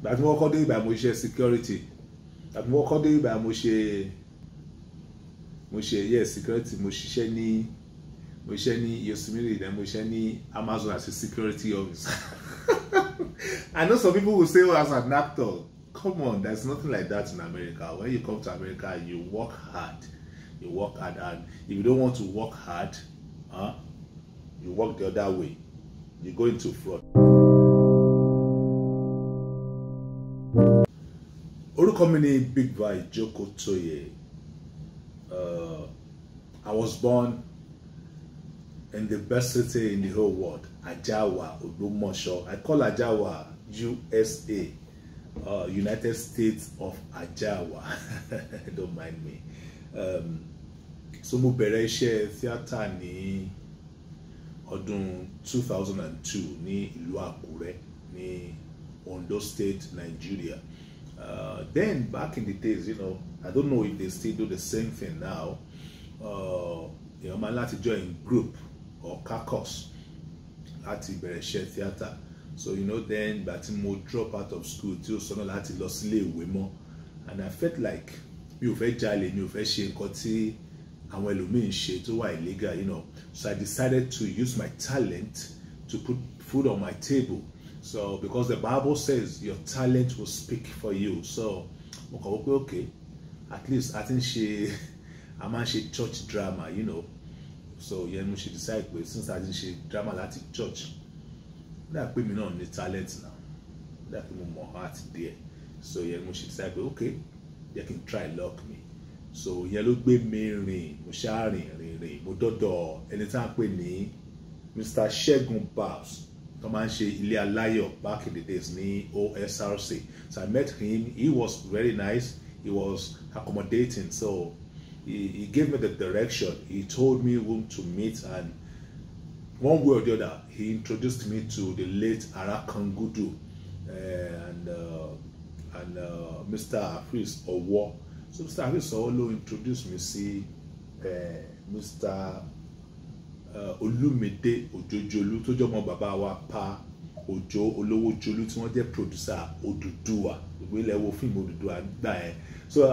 That mo kọ́ dé ibà mo ṣe security. That mo kọ́ dé ibà mo ṣe yes security. Mo ṣiṣẹ́ ní Yosemite, then mo ṣiṣẹ́ ní Amazon as a security officer. I know some people will say, oh, as an actor. Come on, there's nothing like that in America. When you come to America, you work hard. You work hard, and if you don't want to work hard, you work the other way. You go into fraud. Orúkọ mi ni Big Boy Joko Toye. I was born in the best city in the whole world, Ajawa, Ogbomoso. I call Ajawa USA, United States of Ajawa. Don't mind me. So mo bẹ̀rẹ̀ iṣẹ́ theatre ní ọdún 2002 ní ìlú Àkúrẹ́ ní Ondo State, Nigeria. Then back in the days, you know, I don't know if they still do the same thing now. You know, man, láti join group or caucus láti bẹ̀rẹ̀ iṣẹ́ theatre. So you know, then but mo drop out of school tí ó sọnà láti lọ sílé ìwé mọ́, and I felt like mi ò fẹ́ jalè, mi ò fẹ́ ṣe nǹkan tí àwọn ẹlòmíín ṣe tó wà illegal, you know. So I decided to use my talent to put food on my table. So because the Bible says your talent will speak for you. So okay, at least I think I man she church drama, you know. So yeah, she decided, well, since I didn't she drama at church, that put me on the talent now. That put me more heart there. So yeah, she decided, okay, you can try lock me. So yeah, look me ring, mo sharing, mo dodo. Anytime pé ní Mr. Shegun Babs, come and she Ilé Aláyọ̀ back in the days ní OSRC. So I met him. He was very nice. He was accommodating. So he gave me the direction. He told me whom to meet, and one way or the other, he introduced me to the late Arakangudu and Mr. Afris Owo. So Mr. Afris Owo introduced me to Mr. Olumide Ojojolu tó jọ mọ́ bàbá wa Pa Ojo Olowo Jolu tí wọ́n jẹ́ producer Oduduwa, ìwé lewo film Oduduwa gbà ẹ́. So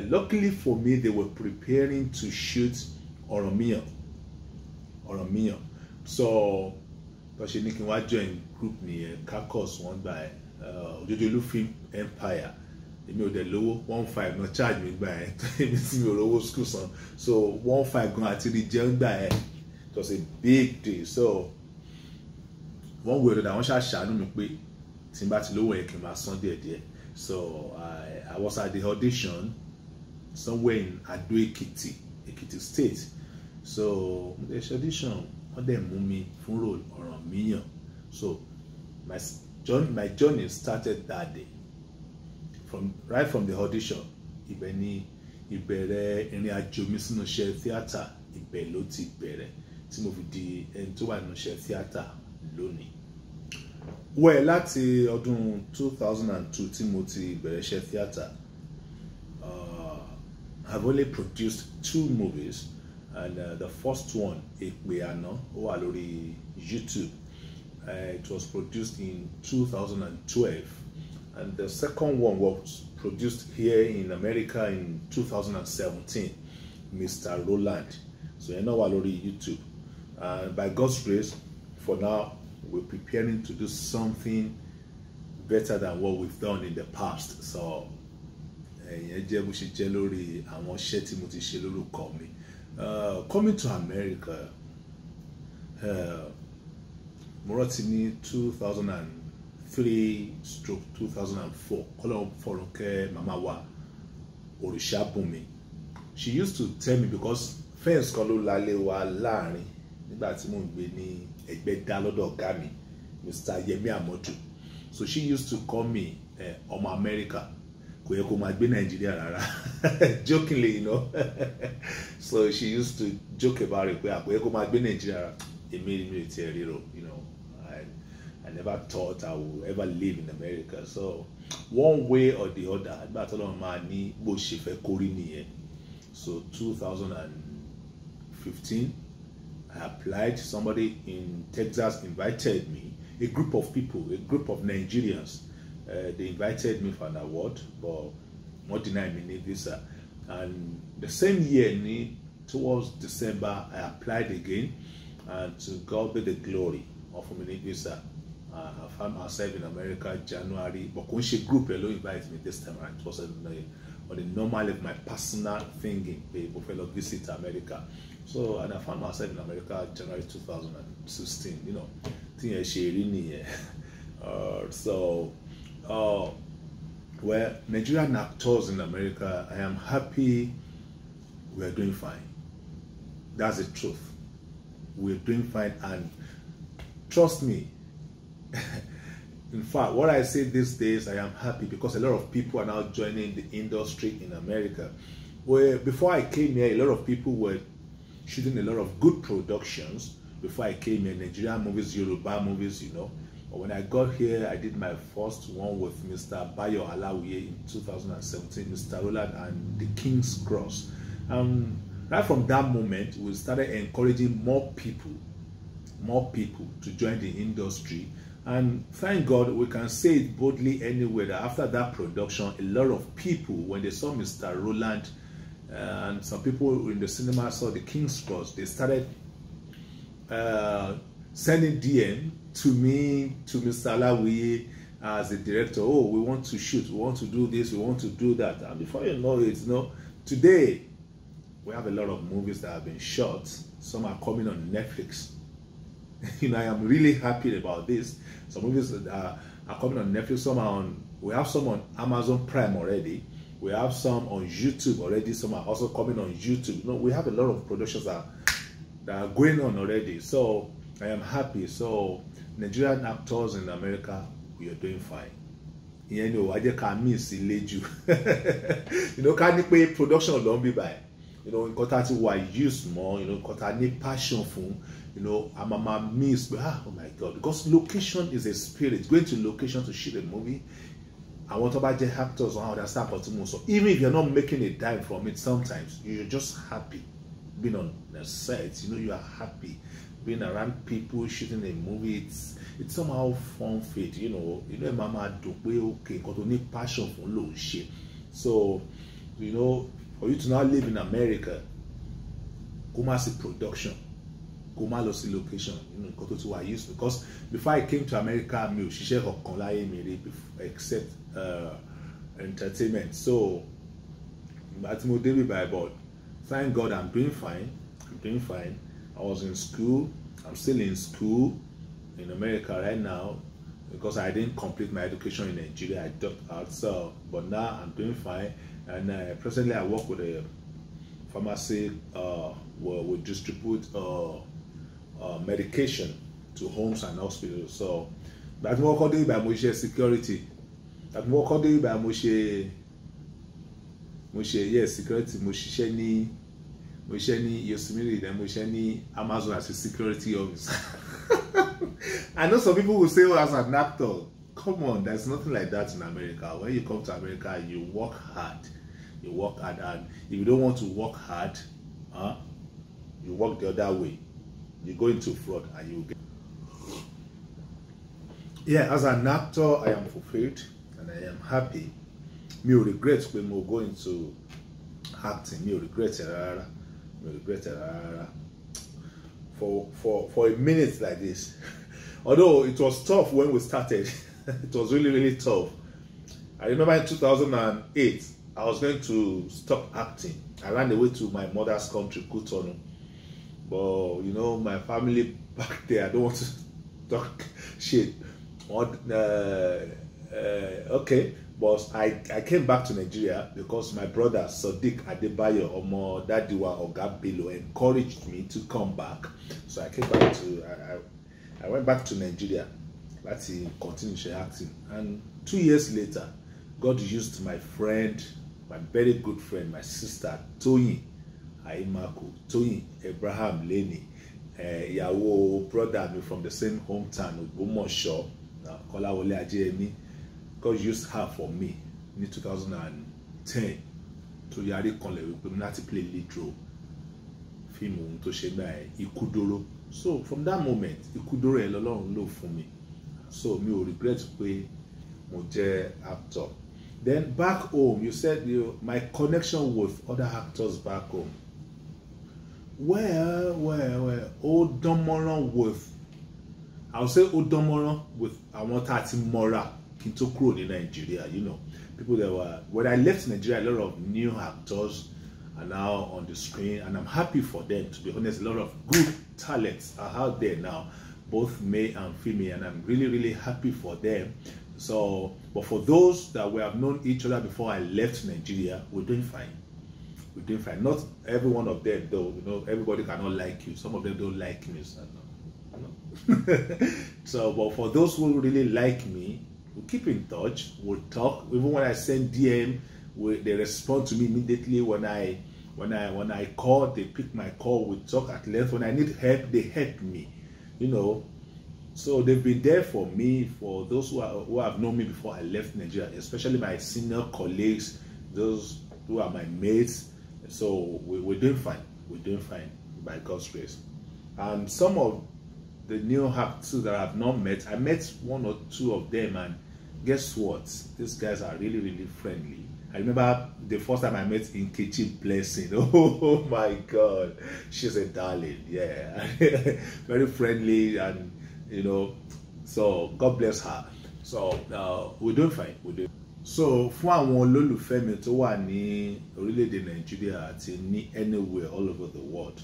luckily for me, they were preparing to shoot Oromiyan. So she ní kí n wá join group nìyẹn, caucus wọ́n gbà ẹ́, Ojojolu Film Empire. Èmi ò dẹ̀ lówó 15 no charge mi gbà ẹ́, èmi sì mi ò lówó school san. So 15 gan àti rí jẹun gbà ẹ́. It was a big deal. So one way or another, wọ́n ṣàṣàánú mi pé tí n bá ti lówó yẹn kí n máa san díẹ̀díẹ̀. So I was at the audition somewhere in Ado Ekiti, Ekiti State. So the audition, wọ́n dẹ̀ mú mi fún role Oromiyan. So my journey started that day. Right from the audition, ibẹ̀ ni ìbẹ̀rẹ̀ ìrìn àjò mi sínú iṣẹ́ theatre, ibẹ̀ ló ti bẹ̀rẹ̀ tí mo fi di ẹni tó wà nínú iṣẹ́ theatre lónìí. Well, láti ọdún 2002 tí mo ti bẹ̀rẹ̀ iṣẹ́ theatre, I've only produced 2 movies, and the first one, Èpè Àná, ó wà lórí YouTube. It was produced in 2012, and the second one was produced here in America in 2017, Mr. Roland. So you know wà lórí YouTube. By God's grace, for now, we're preparing to do something better than what we've done in the past. So coming to America, mo rántí ní 2003/2004, kọ́lọ́run fọ̀run kẹ́ màmá wa Òrìṣàbùnmi. She used to tell me, because fence kan ló lálé wa láàrin nígbà tí mò ń gbé ní Ẹgbẹ́dá lọ́dọ̀ ọ̀gá mi, Mr. Yemi Amodu. So she used to call me ọmọ America. Kò yẹ kó máa gbé Nàìjíríà rárá. Jokingly, you know. So she used to joke about it, pé kò yẹ kó máa gbé Nàìjíríà rárá. Èmi ti ẹ̀ ríro, you know. I never thought I would ever live in America. So one way or the other, nígbà tó lọ́run máa ní bó ṣe fẹ́ kórí nìyẹn. So 2015, I applied. Somebody in Texas invited me, a group of people, a group of Nigerians. They invited me for an award, but wọ́n deny me ní visa. And the same year, towards December, I applied again, and to God be the glory of me visa. I found myself in America January, but Kunshi group alone invited me this time around. It was on the normal of my personal thinking, people fellow visit America. So, and I found myself in America January 2016. You know, well, Nigerian actors in America, I am happy we are doing fine. That's the truth. We're doing fine, and trust me. In fact, what I say these days, I am happy because a lot of people are now joining the industry in America. Where before I came here, a lot of people were shooting a lot of good productions. Before I came here, Nigerian movies, Yoruba movies, you know. But when I got here, I did my first one with Mr. Bayo Alawiye in 2017, Mr. Roland and the King's Cross. Right from that moment, we started encouraging more people to join the industry. And thank God we can say it boldly anywhere that after that production, a lot of people, when they saw Mr. Roland and some people in the cinema saw the King's Cross, they started sending DM to me, to Mr. Alawiye as the director. Oh, we want to shoot, we want to do this, we want to do that. And before you know it, you know, today we have a lot of movies that have been shot. Some are coming on Netflix. You know, I am really happy about this. Some movies are coming on Netflix. Some are on. We have some on Amazon Prime already. We have some on YouTube already. Some are also coming on YouTube. You know, we have a lot of productions that are going on already. So I am happy. So Nigerian actors in America, we are doing fine. You know, I just can't miss it. You know, can't pay production don't be by. You know, nǹkan tá ti wà used more, you know, nǹkan tá ní passion fún, you know, I'm miss, but oh my God, because location is a spirit. Going to location to shoot a movie, I want to buy the actors on how they start. So even if you're not making a dime from it, sometimes you're just happy being on the set. You know, you are happy being around people shooting a movie. It's somehow fun fit. You know, mama do okay, got to need passion for low shit. So, you know, for you to now live in America, come see production, come see location, you know, go to what I used to. Because before I came to America, she shared her except entertainment. So, but thank God I'm doing fine. I'm doing fine. I was in school. I'm still in school in America right now because I didn't complete my education in Nigeria. I dropped out. So, but now I'm doing fine. And presently, I work with a pharmacy where we distribute medication to homes and hospitals. So, that's more called by Moshe security. That's more called by Moshe. Yes, security. Moshe ni Yosemite. Then Moshe ni Amazon as a security officer. I know some people will say, "Oh, as an actor." Come on, there's nothing like that in America. When you come to America, you work hard. You work hard, and if you don't want to work hard, you work the other way. You go into fraud, and you get. Yeah, as an actor, I am fulfilled, and I am happy. Me regret when we go into acting. Me regret it. Me regret it. For a minute like this, although it was tough when we started. It was really, really tough. I remember in 2008, I was going to stop acting. I ran away to my mother's country, Cotonou. But, you know, my family back there, I don't want to talk shit. Okay, but I came back to Nigeria because my brother, Sadiq Adebayo, Omo Dadiwa Ogabelo, encouraged me to come back. So I came back to, I went back to Nigeria. Let's continue acting, and 2 years later, God used my friend, my very good friend, my sister Toyin Aimaku, Toyin Abraham Lenny, Yawo brother me from the same hometown with Bomosho, Kolawole Ajemi. God used her for me in 2010 to Yari Konle with Nati play lead role. Film to Sheba Ikudoro. So from that moment, Ikudoro Elolong low for me. So me will regret pé mo jẹ́ actor. Then back home, you said my connection with other actors back home. Well, ó dán mọ́rán with, I would say ó dán mọ́rán with àwọn tá a ti mọ́ra kí n tó kúrò ní Nigeria, you know. People that were, when I left Nigeria, a lot of new actors are now on the screen, and I'm happy for them, to be honest. A lot of good talents are out there now, both male and female, and I'm really, really happy for them. So, but for those that we have known each other before I left Nigeria, we're doing fine. We're doing fine. Not every one of them, though. You know, everybody cannot like you. Some of them don't like me. So, so, but for those who really like me, we'll keep in touch. We'll talk. Even when I send DM, they respond to me immediately. When I call, they pick my call. We talk at length. When I need help, they help me. You know. So they've been there for me, for those who have known me before I left Nigeria, especially my senior colleagues, those who are my mates. So we're doing fine. We're doing fine by God's grace. And some of the new actors that I've not met, I met one or two of them, and guess what? These guys are really, really friendly. I remember the first time I met Nkechi Blessing. Oh my God, she's a darling. Yeah, very friendly, and you know, so God bless her. So we're doing fine. We're doing. So fún àwọn olólùfẹ́ mi tó wà ní orílẹ̀-èdè Nàìjíríà àti ní anywhere all over the world,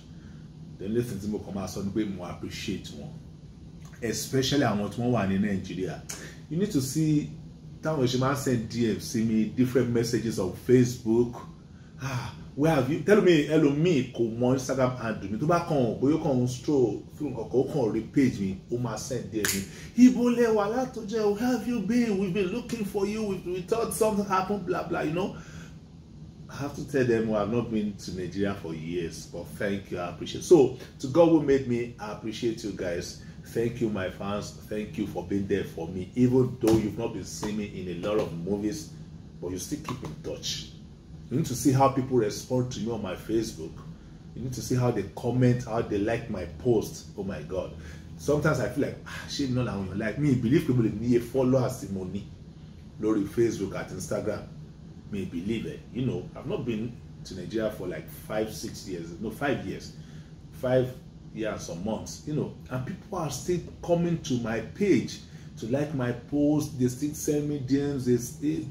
the only thing tí mo kàn máa sọ ni pé mo appreciate wọn, especially àwọn tí wọ́n wà ní Nàìjíríà. You need to see táwọn ṣe máa send DM sí mi, different messages on Facebook. Where have you? Tell me, ẹlòmíì kò mọ Instagram handle mi, tó bá kàn bóyá kàn stroll through nǹkan kan, ó kàn rí page mi, ó máa send DM mi. Ibo lẹ wà látọjọ́, where have you been? We've been looking for you. We thought something happened, blah blah. You know, I have to tell them I have not been to Nigeria for years, but thank you, I appreciate. So to God who made me, I appreciate you guys. Thank you, my fans. Thank you for being there for me, even though you've not been seeing me in a lot of movies, but you still keep in touch. You need to see how people respond to me on my Facebook. You need to see how they comment, how they like my posts. Oh my God. Sometimes I feel like, she know that when you like me, believe people need followers money. Lori Facebook at Instagram. Me believe it. You know, I've not been to Nigeria for like 5-6 years. No, 5 years. 5 years, some months. You know, and people are still coming to my page to like my post. They still send me DMs.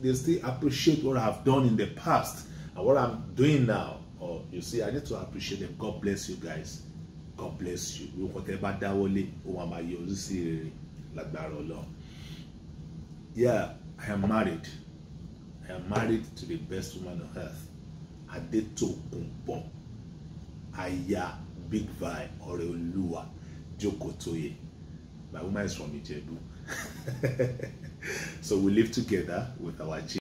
They still appreciate what I've done in the past and what I'm doing now. Oh, you see, I need to appreciate them. God bless you guys. God bless you. Yeah, I am married. I am married to the best woman on earth. Adetokunbo Aya Big Vi Oreoluwa Jokotoye. My woman is from Ijebu. So we live together with our children.